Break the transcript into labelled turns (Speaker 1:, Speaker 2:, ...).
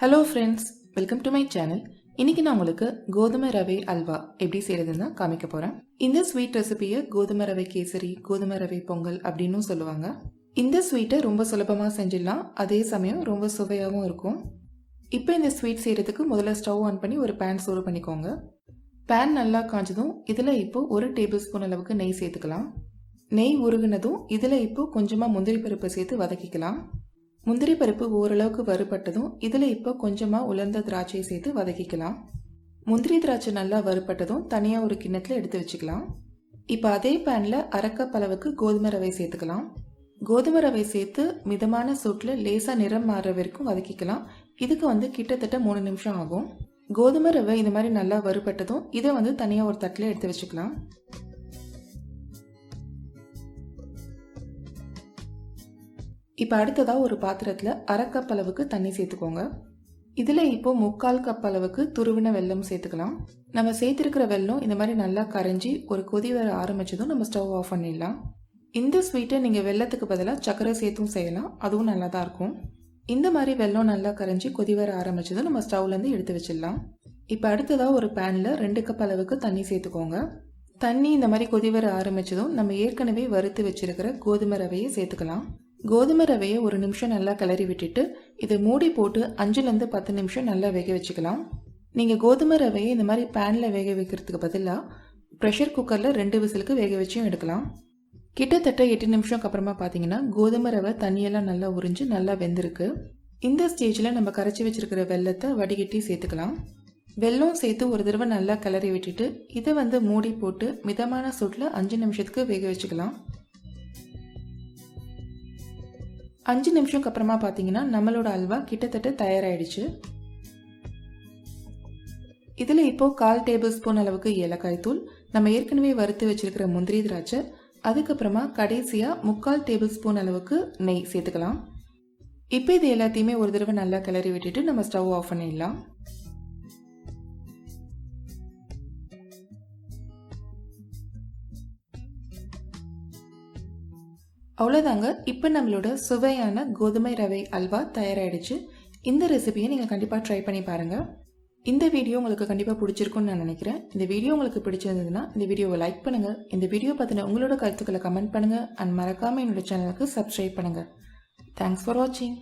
Speaker 1: Hello friends, welcome to my channel. இன்னைக்கு நான் உங்களுக்கு கோதுமை ரவை அல்வா எப்படி செய்யறதுன்னு காமிக்க போறேன். இந்த ஸ்வீட் ரெசிபியை கோதுமை ரவை கேசரி, கோதுமை ரவை பொங்கல் அப்படின்னு சொல்லுவாங்க. இந்த ஸ்வீட்டை ரொம்ப சுலபமா செஞ்சிடலாம், அதே சமயம் ரொம்ப சுவையாகவும் இருக்கும். இப்போ இந்த ஸ்வீட் செய்யறதுக்கு முதல்ல ஸ்டவ் ஆன் பண்ணி ஒரு பேன் சூடு பண்ணிக்கோங்க. பேன் நல்லா காஞ்சதும் இதில் இப்போ 1 டேபிள் ஸ்பூன் அளவுக்கு நெய் சேர்த்துக்கலாம். நெய் உருகுனதும் இதில் இப்போ கொஞ்சமாக முந்திரி பருப்பை சேர்த்து வதக்கிக்கலாம். முந்திரி பருப்பு ஓரளவுக்கு வறுபட்டதும் இதில் இப்போ கொஞ்சமாக உலர்ந்த திராட்சையை சேர்த்து வதக்கிக்கலாம். முந்திரி திராட்சை நல்லா வறுபட்டதும் தனியாக ஒரு கிண்ணத்தில் எடுத்து வச்சுக்கலாம். இப்போ அதே பேனில் 1/2 கப் அளவுக்கு கோதுமை ரவை சேர்த்துக்கலாம். கோதுமை ரவை சேர்த்து மிதமான சூட்டில் லேசாக நிறம் மாற வரைக்கும் வதக்கிக்கலாம். இதுக்கு கிட்டத்தட்ட 3 நிமிஷம் ஆகும். கோதுமை ரவை இந்த மாதிரி நல்லா வறுபட்டதும் இதை தனியாக ஒரு தட்டில் எடுத்து வச்சுக்கலாம். இப்போ அடுத்ததாக ஒரு பாத்திரத்தில் 1/2 கப் அளவுக்கு தண்ணி சேர்த்துக்கோங்க. இதில் இப்போ 3/4 கப் அளவுக்கு துருவின வெல்லம் சேர்த்துக்கலாம். நம்ம சேர்த்துருக்கிற வெல்லம் இந்த மாதிரி நல்லா கரைஞ்சி ஒரு கொதி வர ஆரம்பிச்சதும் நம்ம ஸ்டவ் ஆஃப் பண்ணிடலாம். இந்த ஸ்வீட்டை நீங்கள் வெல்லத்துக்கு பதிலாக சர்க்கரை சேர்த்தும் செய்யலாம், அதுவும் நல்லா தான் இருக்கும். இந்த மாதிரி வெல்லம் நல்லா கரைஞ்சி கொதி வர ஆரம்பிச்சதும் நம்ம ஸ்டவ்லேருந்து எடுத்து வச்சிடலாம். இப்போ அடுத்ததாக ஒரு பேனில் 2 கப் அளவுக்கு தண்ணி சேர்த்துக்கோங்க. தண்ணி இந்த மாதிரி கொதி வர ஆரம்பிச்சதும் நம்ம ஏற்கனவே வறுத்து வச்சிருக்கிற கோதுமை ரவையை சேர்த்துக்கலாம். கோதுமை ரவையை 1 நிமிஷம் நல்லா கிளறி விட்டுட்டு இதை மூடி போட்டு 5லேருந்து 10 நிமிஷம் நல்லா வேக வச்சுக்கலாம். நீங்கள் கோதுமை ரவையை இந்த மாதிரி பேனில் வேக வைக்கிறதுக்கு பதிலாக ப்ரெஷர் குக்கரில் 2 விசிலுக்கு வேக வச்சும் எடுக்கலாம். கிட்டத்தட்ட 8 நிமிஷம்க்கு அப்புறமா பார்த்தீங்கன்னா கோதுமை ரவை தண்ணியெல்லாம் நல்லா உறிஞ்சு நல்லா வெந்திருக்கு. இந்த ஸ்டேஜில் நம்ம கரைச்சி வச்சிருக்கிற வெல்லத்தை வடிகட்டி சேர்த்துக்கலாம். வெல்லம் சேர்த்து ஒரு தடவை நல்லா கிளறி விட்டுட்டு இதை மூடி போட்டு மிதமான சூட்டில் 5 நிமிஷத்துக்கு வேக வச்சுக்கலாம். 5 நிமிஷம்க்கு அப்புறமா பார்த்தீங்கன்னா நம்மளோட அல்வா கிட்டத்தட்ட தயாராகிடுச்சு. இதில் இப்போ 1/4 டேபிள் ஸ்பூன் அளவுக்கு ஏலக்காய் தூள், நம்ம ஏற்கனவே வறுத்து வச்சிருக்கிற முந்திரி திராட்சை, அதுக்கப்புறமா கடைசியாக 3/4 டேபிள் ஸ்பூன் அளவுக்கு நெய் சேர்த்துக்கலாம். இப்போ இது எல்லாத்தையுமே ஒரு தடவை நல்லா கிளறி விட்டுட்டு நம்ம ஸ்டவ் ஆஃப் பண்ணிடலாம். அவ்வளோதாங்க, இப்போ நம்மளோட சுவையான கோதுமை ரவை அல்வா தயாராகிடுச்சு. இந்த ரெசிபியை நீங்கள் கண்டிப்பாக ட்ரை பண்ணி பாருங்கள். இந்த வீடியோ உங்களுக்கு கண்டிப்பாக பிடிச்சிருக்குன்னு நான் நினைக்கிறேன். இந்த வீடியோ உங்களுக்கு பிடிச்சிருந்ததுன்னா இந்த வீடியோவை லைக் பண்ணுங்கள். இந்த வீடியோ பற்றின உங்களோட கருத்துக்களை கமெண்ட் பண்ணுங்கள். அண்ட் மறக்காமல் என்னோட சேனலுக்கு சப்ஸ்கிரைப் பண்ணுங்கள். தேங்க்ஸ் ஃபார் வாட்சிங்.